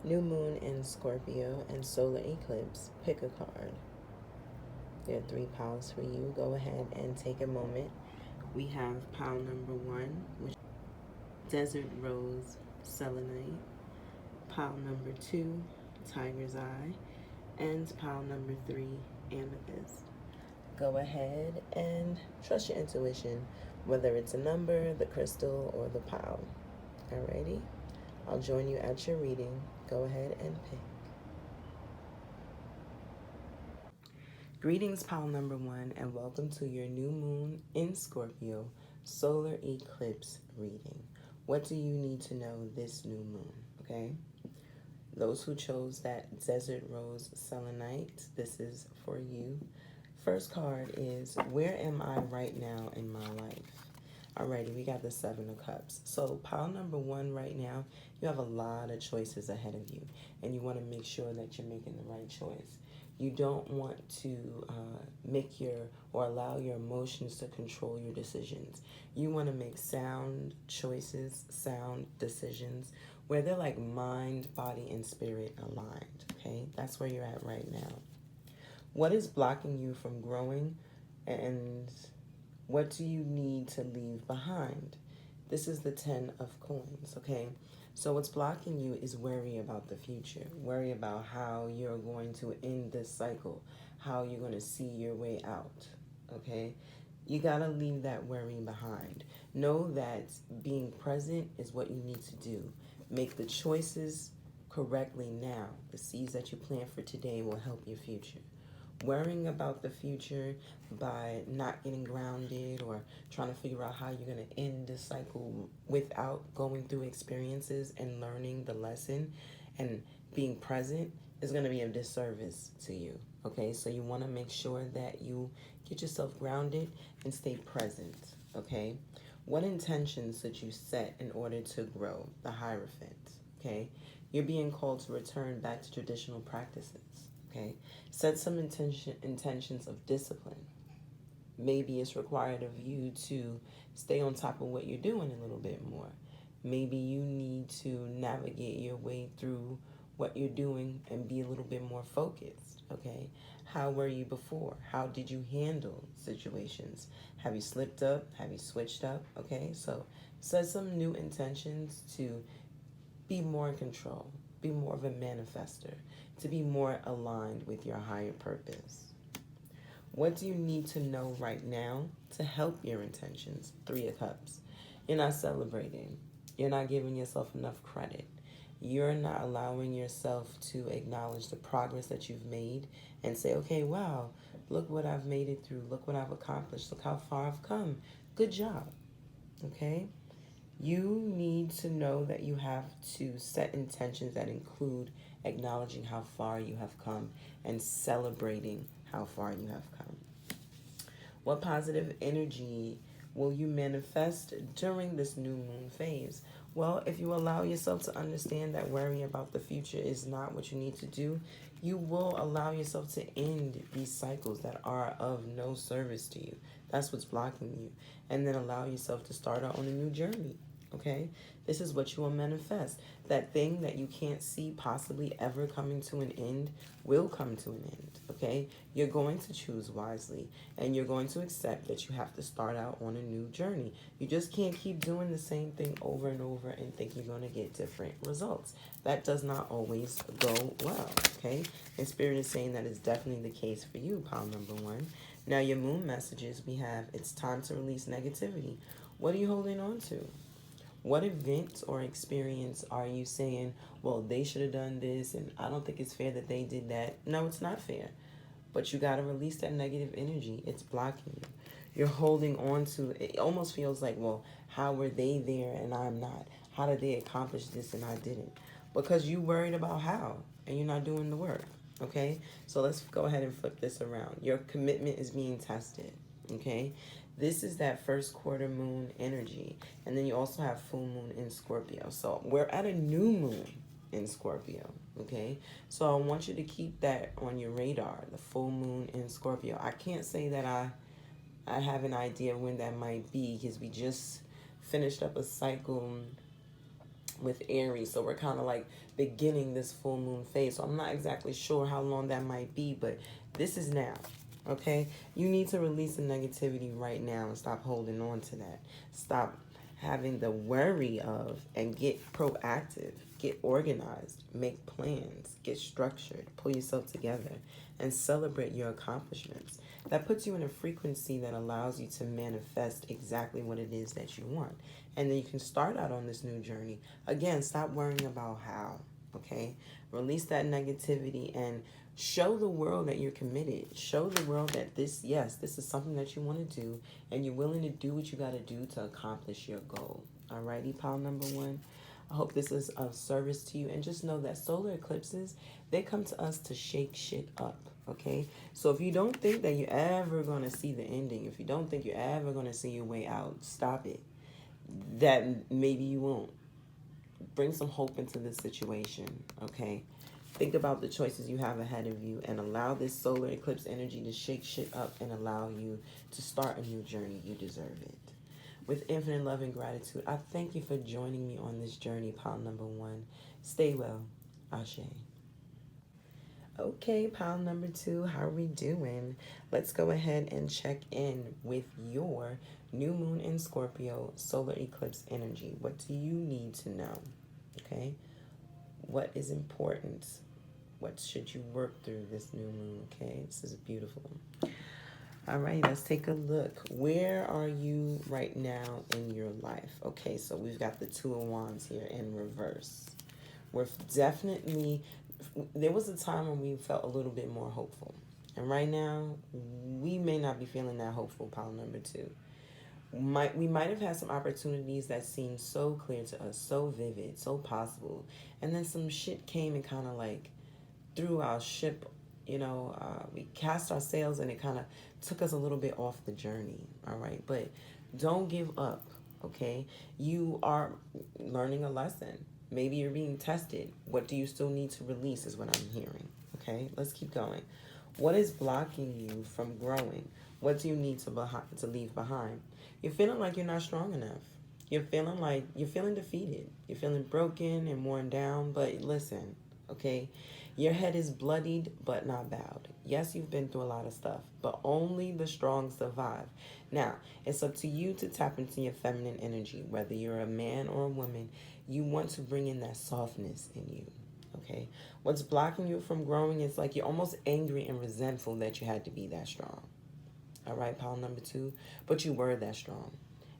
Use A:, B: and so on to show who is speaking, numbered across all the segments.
A: New moon in Scorpio and solar eclipse. Pick a card. There are 3 piles for you. Go ahead and take a moment. We have pile number 1, which is Desert Rose Selenite. Pile number 2, Tiger's Eye. And pile number 3, Amethyst. Go ahead and trust your intuition, whether it's a number, the crystal, or the pile. Alrighty? I'll join you at your reading. Go ahead and pick. Greetings, pile number 1, and welcome to your new moon in Scorpio solar eclipse reading. What do you need to know this new moon? Okay? Those who chose that Desert Rose Selenite, this is for you. First card is, where am I right now in my life? Alrighty, we got the 7 of Cups. So pile number 1 right now, you have a lot of choices ahead of you, and you want to make sure that you're making the right choice. You don't want to make or allow your emotions to control your decisions. You want to make sound choices, sound decisions, where they're like mind, body, and spirit aligned, okay? That's where you're at right now. What is blocking you from growing, and what do you need to leave behind? This is the 10 of coins, okay? So what's blocking you is worry about the future. Worry about how you're going to end this cycle, how you're going to see your way out, okay? You got to leave that worrying behind. Know that being present is what you need to do. Make the choices correctly now. The seeds that you plant for today will help your future. Worrying about the future by not getting grounded or trying to figure out how you're going to end this cycle without going through experiences and learning the lesson and being present is going to be a disservice to you. Okay, so you want to make sure that you get yourself grounded and stay present. Okay, what intentions should you set in order to grow? The Hierophant. Okay, you're being called to return back to traditional practices. Okay, set some intentions of discipline. Maybe it's required of you to stay on top of what you're doing a little bit more. Maybe you need to navigate your way through what you're doing and be a little bit more focused. Okay, how were you before? How did you handle situations? Have you slipped up? Have you switched up? Okay, so set some new intentions to be more in control, be more of a manifester, to be more aligned with your higher purpose. What do you need to know right now to help your intentions? 3 of Cups. You're not celebrating. You're not giving yourself enough credit. You're not allowing yourself to acknowledge the progress that you've made and say, okay, wow, look what I've made it through. Look what I've accomplished. Look how far I've come. Good job. Okay? You need to know that you have to set intentions that include acknowledging how far you have come and celebrating how far you have come. What positive energy will you manifest during this new moon phase? Well, if you allow yourself to understand that worrying about the future is not what you need to do, you will allow yourself to end these cycles that are of no service to you. That's what's blocking you. And then allow yourself to start out on a new journey. Okay? This is what you will manifest. That thing that you can't see possibly ever coming to an end will come to an end. Okay? You're going to choose wisely, and you're going to accept that you have to start out on a new journey. You just can't keep doing the same thing over and over and think you're going to get different results. That does not always go well. Okay? And Spirit is saying that is definitely the case for you, pile number 1. Now, your moon messages, we have, it's time to release negativity. What are you holding on to? What event or experience are you saying, well, they should have done this, and I don't think it's fair that they did that? No, it's not fair. But you got to release that negative energy. It's blocking you. You're holding on to it. It almost feels like, well, how were they there and I'm not? How did they accomplish this and I didn't? Because you worried about how, and you're not doing the work. Okay? So let's go ahead and flip this around. Your commitment is being tested. Okay? This is that first quarter moon energy. And then you also have full moon in Scorpio. So we're at a new moon in Scorpio. Okay? So I want you to keep that on your radar, the full moon in Scorpio. I can't say that I have an idea when that might be, because we just finished up a cycle with Aries. So we're kind of like beginning this full moon phase. So I'm not exactly sure how long that might be, but this is now. Okay? You need to release the negativity right now and stop holding on to that. Stop having the worry of, and get proactive, get organized, make plans, get structured, pull yourself together, and celebrate your accomplishments. That puts you in a frequency that allows you to manifest exactly what it is that you want. And then you can start out on this new journey. Again, stop worrying about how, okay? Release that negativity and show the world that you're committed. Show the world that this is something that you want to do, and you're willing to do what you got to do to accomplish your goal. Alrighty, pile number one. I hope this is of service to you. And just know that solar eclipses, they come to us to shake shit up, okay? So if you don't think that you're ever going to see the ending, if you don't think you're ever going to see your way out, stop it. That maybe you won't. Bring some hope into this situation, okay? Think about the choices you have ahead of you and allow this solar eclipse energy to shake shit up and allow you to start a new journey. You deserve it. With infinite love and gratitude, I thank you for joining me on this journey, pile number one. Stay well. Ashe. Okay, pile number two, how are we doing? Let's go ahead and check in with your new moon in Scorpio solar eclipse energy. What do you need to know? Okay, what is important? What should you work through this new moon? Okay, this is beautiful. All right, let's take a look. Where are you right now in your life? Okay, so we've got the Two of Wands here in reverse. We're definitely, there was a time when we felt a little bit more hopeful. And right now, we may not be feeling that hopeful, pile number two. We might have had some opportunities that seemed so clear to us, so vivid, so possible. And then some shit came and kind of like threw our ship, we cast our sails and it kind of took us a little bit off the journey, all right? But don't give up, okay? You are learning a lesson. Maybe you're being tested. What do you still need to release is what I'm hearing, okay? Let's keep going. What is blocking you from growing? What do you need to leave behind? You're feeling like you're not strong enough. You're feeling defeated. You're feeling broken and worn down, but listen, okay? Your head is bloodied but not bowed. Yes, you've been through a lot of stuff, but only the strong survive. Now, it's up to you to tap into your feminine energy. Whether you're a man or a woman, you want to bring in that softness in you, okay? What's blocking you from growing is like you're almost angry and resentful that you had to be that strong. All right, pile number two, but you were that strong.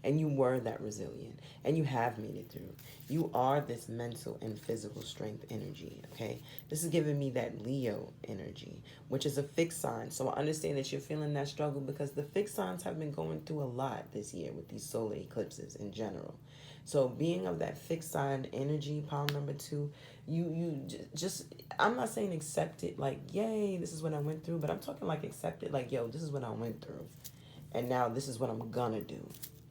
A: And you were that resilient. And you have made it through. You are this mental and physical strength energy, okay? This is giving me that Leo energy, which is a fixed sign. So I understand that you're feeling that struggle because the fixed signs have been going through a lot this year with these solar eclipses in general. So being of that fixed sign energy, pile number two, you just, I'm not saying accept it like, yay, this is what I went through, but I'm talking like accept it like, yo, this is what I went through. And now this is what I'm gonna do.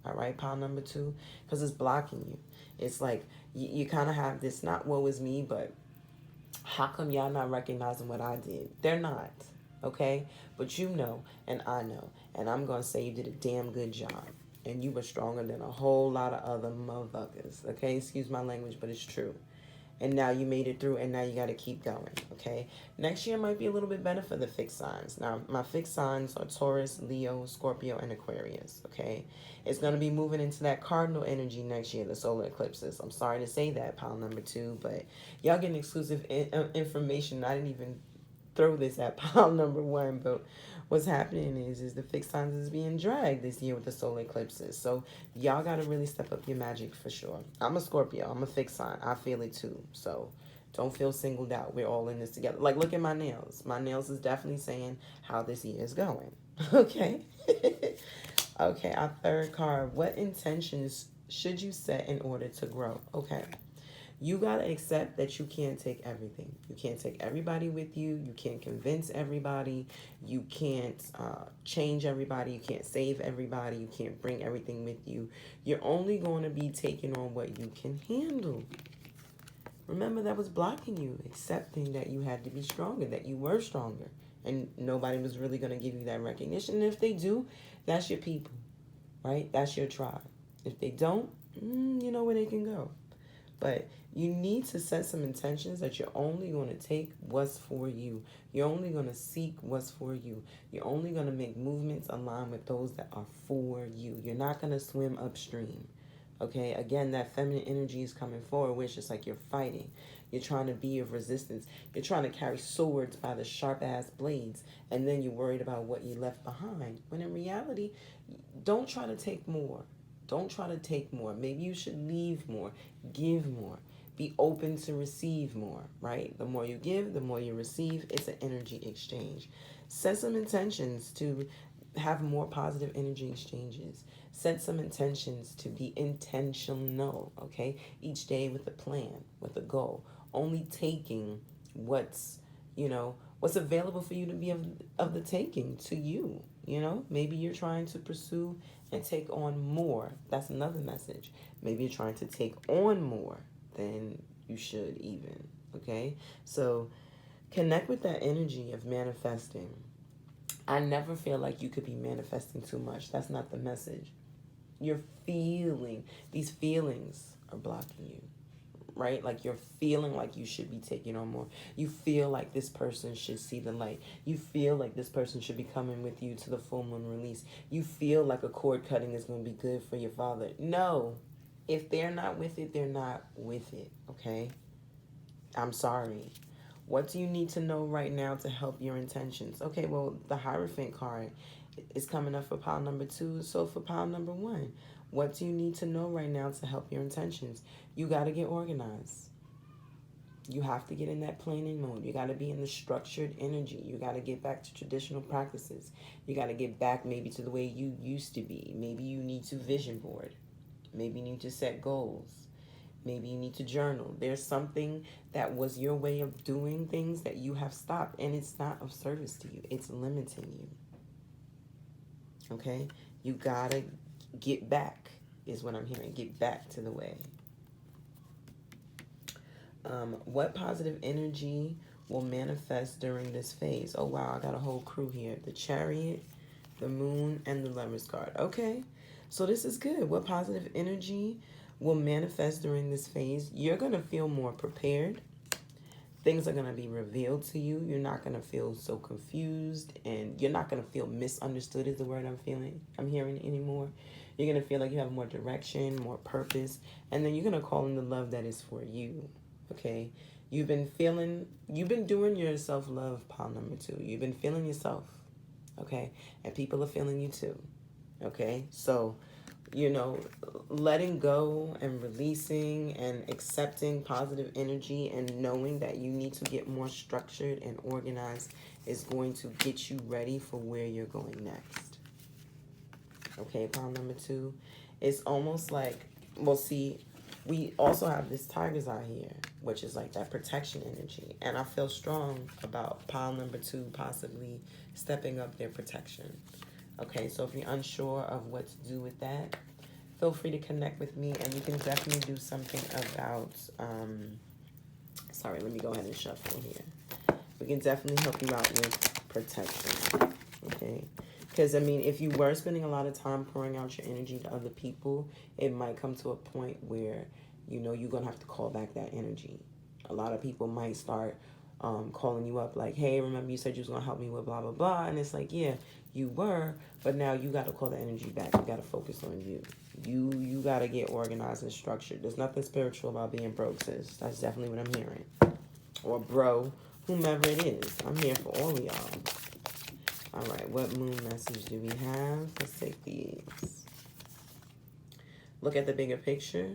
A: All right, pile number two, because it's blocking you. It's like you kind of have this, not woe is me, but how come y'all not recognizing what I did? They're not, okay? But you know, and I know, and I'm going to say you did a damn good job. And you were stronger than a whole lot of other motherfuckers, okay? Excuse my language, but it's true. And now you made it through, and now you got to keep going, okay? Next year might be a little bit better for the fixed signs. Now, my fixed signs are Taurus, Leo, Scorpio, and Aquarius, okay? It's going to be moving into that cardinal energy next year, the solar eclipses. I'm sorry to say that, pile number two, but y'all getting exclusive information. I didn't even throw this at pile number one, but what's happening is the fixed signs is being dragged this year with the solar eclipses. So y'all got to really step up your magic for sure. I'm a Scorpio. I'm a fixed sign. I feel it too. So don't feel singled out. We're all in this together. Like, look at my nails. My nails is definitely saying how this year is going. Okay? Okay, our third card. What intentions should you set in order to grow? Okay. You got to accept that you can't take everything. You can't take everybody with you. You can't convince everybody. You can't change everybody. You can't save everybody. You can't bring everything with you. You're only going to be taking on what you can handle. Remember, that was blocking you, accepting that you had to be stronger, that you were stronger. And nobody was really going to give you that recognition. And if they do, that's your people, right? That's your tribe. If they don't, you know where they can go. But you need to set some intentions that you're only going to take what's for you. You're only going to seek what's for you. You're only going to make movements aligned with those that are for you. You're not going to swim upstream. Okay, again, that feminine energy is coming forward, which is like you're fighting. You're trying to be of resistance. You're trying to carry swords by the sharp ass blades, and then you're worried about what you left behind. When in reality, don't try to take more. Don't try to take more. Maybe you should leave more, give more, be open to receive more, right? The more you give, the more you receive. It's an energy exchange. Set some intentions to have more positive energy exchanges. Set some intentions to be intentional, okay? Each day with a plan, with a goal. Only taking what's, what's available for you to be of the taking to you, Maybe you're trying to pursue and take on more. That's another message. Maybe you're trying to take on more than you should even, okay? So connect with that energy of manifesting. I never feel like you could be manifesting too much. That's not the message. These feelings are blocking you, right? Like you're feeling like you should be taking on more. You feel like this person should see the light. You feel like this person should be coming with you to the full moon release. You feel like a cord cutting is going to be good for your father. No, if they're not with it, they're not with it, okay? I'm sorry. What do you need to know right now to help your intentions? Okay, well, the Hierophant card is coming up for pile number 2. So for pile number 1, what do you need to know right now to help your intentions? You got to get organized. You have to get in that planning mode. You got to be in the structured energy. You got to get back to traditional practices. You got to get back maybe to the way you used to be. Maybe you need to vision board. Maybe you need to set goals. Maybe you need to journal. There's something that was your way of doing things that you have stopped, and it's not of service to you. It's limiting you. Okay? You gotta get back, is what I'm hearing. Get back to the way. What positive energy will manifest during this phase? Oh, wow, I got a whole crew here. The Chariot, the Moon, and the Lovers card. Okay, so this is good. What positive energy will manifest during this phase? You're going to feel more prepared. Things are going to be revealed to you. You're not going to feel so confused, and you're not going to feel misunderstood is the word I'm hearing anymore. You're going to feel like you have more direction, more purpose, and then you're going to call in the love that is for you, okay? You've been doing your self-love, pile number 2. You've been feeling yourself, okay? And people are feeling you too, okay? So, letting go and releasing and accepting positive energy and knowing that you need to get more structured and organized is going to get you ready for where you're going next. Okay, pile number 2. It's almost like, well, see, we also have this tiger's eye here, which is like that protection energy. And I feel strong about pile number 2 possibly stepping up their protection. Okay, so if you're unsure of what to do with that, feel free to connect with me, and you can definitely do something about, sorry, let me go ahead and shuffle here. We can definitely help you out with protection, okay? Because, if you were spending a lot of time pouring out your energy to other people, it might come to a point where, you're going to have to call back that energy. A lot of people might start calling you up like, hey, remember you said you was going to help me with blah, blah, blah. And it's like, yeah, you were, but now you got to call the energy back. You got to focus on you. You got to get organized and structured. There's nothing spiritual about being broke, sis. That's definitely what I'm hearing. Or bro, whomever it is. I'm here for all of y'all. All right, what moon message do we have? Let's take these. Look at the bigger picture.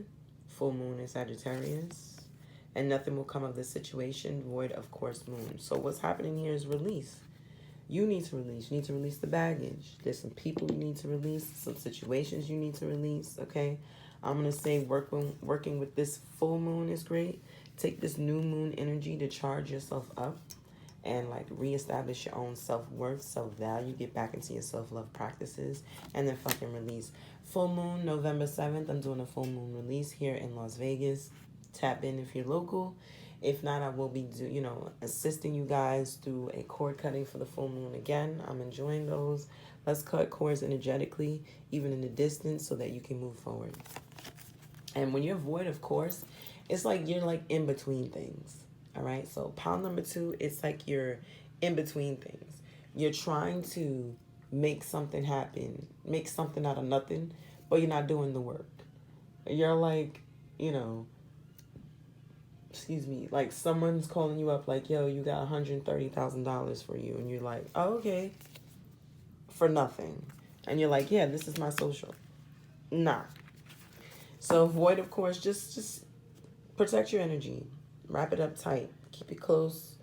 A: Full moon in Sagittarius. And nothing will come of the situation void of course moon. So what's happening here is release. You need to release. You need to release the baggage. There's some people you need to release, some situations you need to release, okay? I'm going to say working with this full moon is great. Take this new moon energy to charge yourself up and like reestablish your own self-worth, self-value, get back into your self-love practices, and then fucking release. Full moon, November 7th, I'm doing a full moon release here in Las Vegas. Tap in if you're local. If not, I will be, assisting you guys through a cord cutting for the full moon again. I'm enjoying those. Let's cut cords energetically, even in the distance, so that you can move forward. And when you're void of course, it's like you're like in between things. All right. So pile number 2, it's like you're in between things. You're trying to make something happen, make something out of nothing, but you're not doing the work. You're like, you know, excuse me, like someone's calling you up like, yo, you got $130,000 for you. And you're like, oh, okay, for nothing. And you're like, yeah, this is my social. Nah. So void, of course, just protect your energy. Wrap it up tight. Keep it close.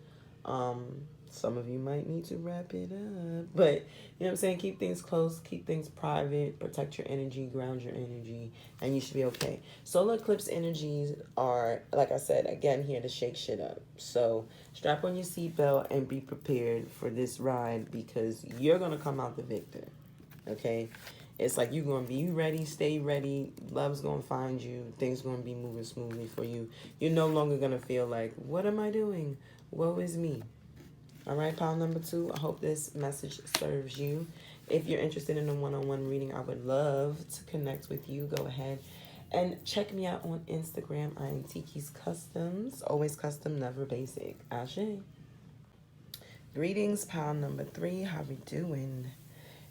A: Some of you might need to wrap it up. But, you know what I'm saying? Keep things close. Keep things private. Protect your energy. Ground your energy. And you should be okay. Solar eclipse energies are, like I said, again, here to shake shit up. So strap on your seatbelt and be prepared for this ride because you're going to come out the victor. Okay? It's like you're going to be ready, stay ready. Love's going to find you. Things going to be moving smoothly for you. You're no longer going to feel like, what am I doing? Woe is me. All right, pile number 2. I hope this message serves you. If you're interested in a one-on-one reading, I would love to connect with you. Go ahead and check me out on Instagram. I am Tiki's Customs. Always custom, never basic. Ashe. Greetings, pile number 3. How we doing?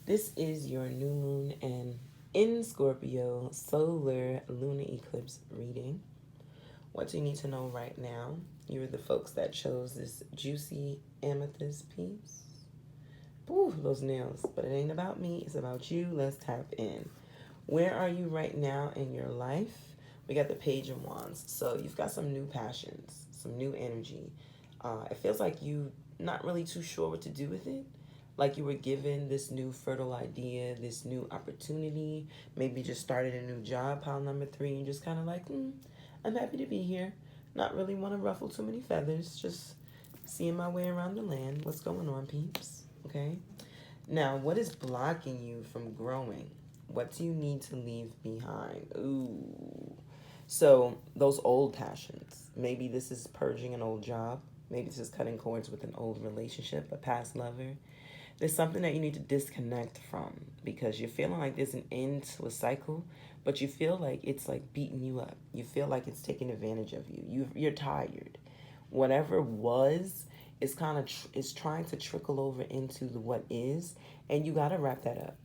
A: This is your new moon and in Scorpio solar lunar eclipse reading. What do you need to know right now? You're the folks that chose this juicy amethyst piece. Ooh, those nails. But it ain't about me. It's about you. Let's tap in. Where are you right now in your life? We got the Page of Wands. So you've got some new passions, some new energy. It feels like you not really too sure what to do with it. Like you were given this new fertile idea, this new opportunity. Maybe just started a new job, pile number 3, and just kind of like, I'm happy to be here. Not really want to ruffle too many feathers. Just seeing my way around the land. What's going on, peeps? Okay. Now, what is blocking you from growing? What do you need to leave behind? Ooh. So, those old passions. Maybe this is purging an old job. Maybe this is cutting cords with an old relationship, a past lover. There's something that you need to disconnect from because you're feeling like there's an end to a cycle, but you feel like it's like beating you up. You feel like it's taking advantage of you. You're tired. Whatever was is kind of is trying to trickle over into the what is, and you got to wrap that up.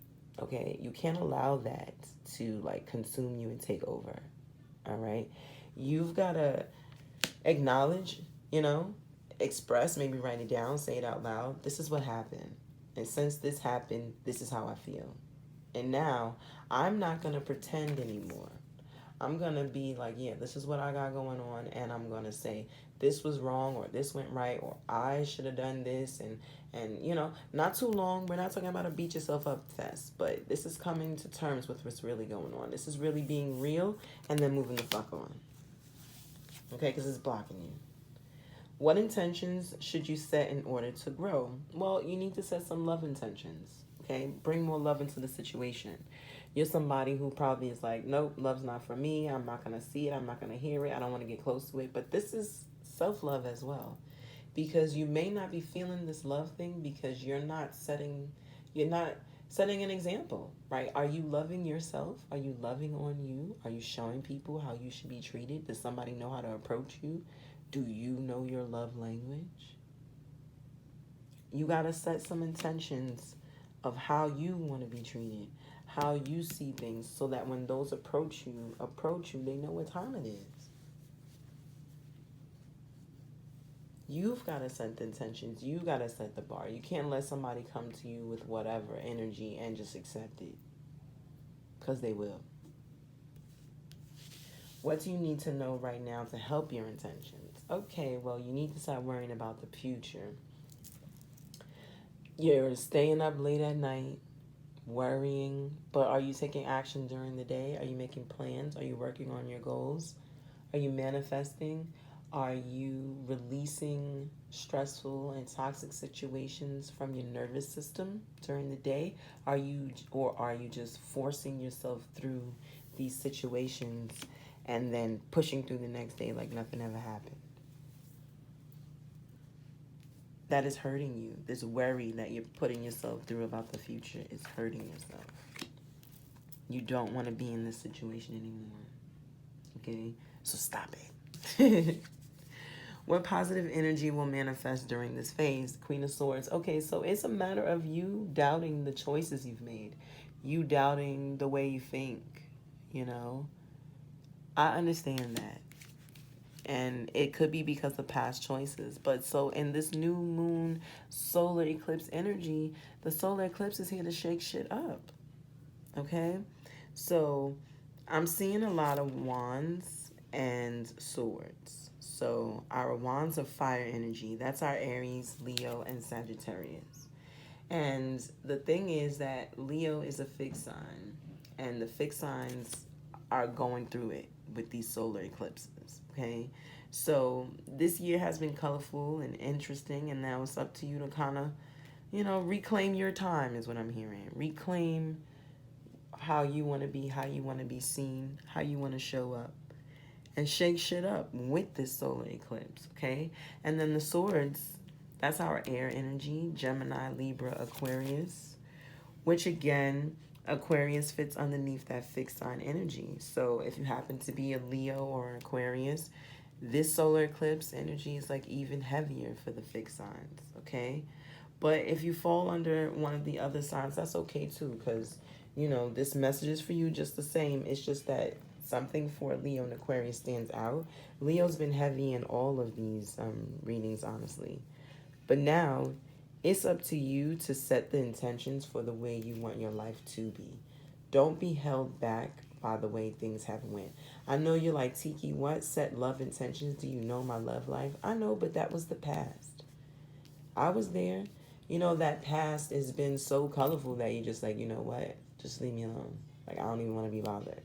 A: Okay? You can't allow that to like consume you and take over. All right? You've got to acknowledge, express, maybe write it down, say it out loud. This is what happened. And since this happened, this is how I feel. And now I'm not going to pretend anymore. I'm going to be like, yeah, this is what I got going on. And I'm going to say this was wrong or this went right or I should have done this. And not too long. We're not talking about a beat yourself up fest. But this is coming to terms with what's really going on. This is really being real and then moving the fuck on. Okay? Because it's blocking you. What intentions should you set in order to grow? Well, you need to set some love intentions, okay? Bring more love into the situation. You're somebody who probably is like, nope, love's not for me. I'm not going to see it. I'm not going to hear it. I don't want to get close to it. But this is self-love as well because you may not be feeling this love thing because you're not setting an example, right? Are you loving yourself? Are you loving on you? Are you showing people how you should be treated? Does somebody know how to approach you? Do you know your love language? You got to set some intentions of how you want to be treated, how you see things, so that when those approach you, they know what time it is. You've got to set the intentions. You got to set the bar. You can't let somebody come to you with whatever energy and just accept it, because they will. What do you need to know right now to help your intentions? Okay, well, you need to start worrying about the future. You're staying up late at night, worrying, but are you taking action during the day? Are you making plans? Are you working on your goals? Are you manifesting? Are you releasing stressful and toxic situations from your nervous system during the day? Are you just forcing yourself through these situations and then pushing through the next day like nothing ever happened? That is hurting you. This worry that you're putting yourself through about the future is hurting yourself. You don't want to be in this situation anymore. Okay? So stop it. What positive energy will manifest during this phase? Queen of Swords. Okay, so it's a matter of you doubting the choices you've made. You doubting the way you think, you know? I understand that. And it could be because of past choices. But so in this new moon solar eclipse energy, the solar eclipse is here to shake shit up. Okay? So I'm seeing a lot of wands and swords. So our wands of fire energy, that's our Aries, Leo, and Sagittarius. And the thing is that Leo is a fixed sign, and the fixed signs are going through it with these solar eclipses. Okay, so this year has been colorful and interesting, and now it's up to you to kind of, reclaim your time, is what I'm hearing. Reclaim how you want to be, how you want to be seen, how you want to show up, and shake shit up with this solar eclipse. Okay, and then the swords. That's our air energy, Gemini, Libra, Aquarius, which again, Aquarius fits underneath that fixed sign energy. So if you happen to be a Leo or an Aquarius, this solar eclipse energy is like even heavier for the fixed signs, okay? But if you fall under one of the other signs, that's okay too, because, this message is for you just the same. It's just that something for Leo and Aquarius stands out. Leo's been heavy in all of these readings, honestly. But now, it's up to you to set the intentions for the way you want your life to be. Don't be held back by the way things have went. I know you're like, Tiki, what? Set love intentions? Do you know my love life? I know, but that was the past. I was there. That past has been so colorful that you're just like, you know what? Just leave me alone. Like, I don't even want to be bothered.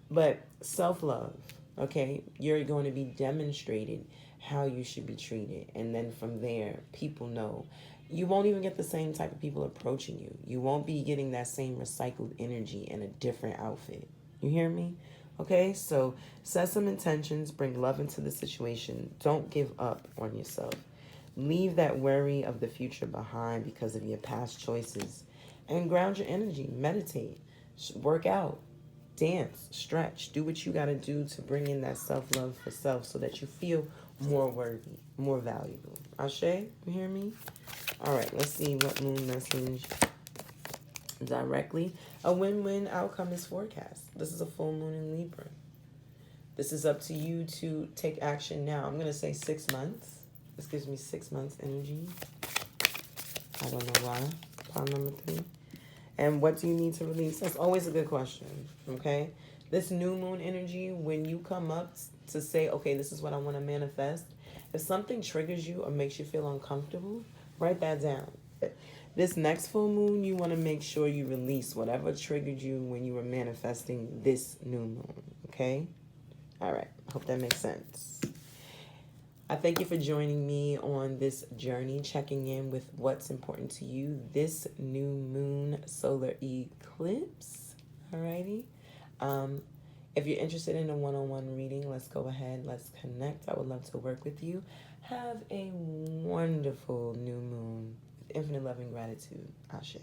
A: But self-love, okay? You're going to be demonstrated how you should be treated. And then from there, people know. You won't even get the same type of people approaching you. You won't be getting that same recycled energy in a different outfit. You hear me? Okay, so set some intentions, bring love into the situation. Don't give up on yourself. Leave that worry of the future behind because of your past choices. And ground your energy. Meditate. Work out. Dance, stretch, do what you got to do to bring in that self-love for self so that you feel more worthy, more valuable. Ashe, you hear me? All right, let's see what moon message directly. A win-win outcome is forecast. This is a full moon in Libra. This is up to you to take action now. I'm going to say 6 months. This gives me 6 months energy. I don't know why. Pile number 3. And what do you need to release? That's always a good question, okay? This new moon energy, when you come up to say, okay, this is what I want to manifest, if something triggers you or makes you feel uncomfortable, write that down. This next full moon, you want to make sure you release whatever triggered you when you were manifesting this new moon, okay? All right, I hope that makes sense. I thank you for joining me on this journey, checking in with what's important to you this new moon solar eclipse. Alrighty. If you're interested in a one-on-one reading, let's go ahead. Let's connect. I would love to work with you. Have a wonderful new moon. Infinite love and gratitude. Ashe.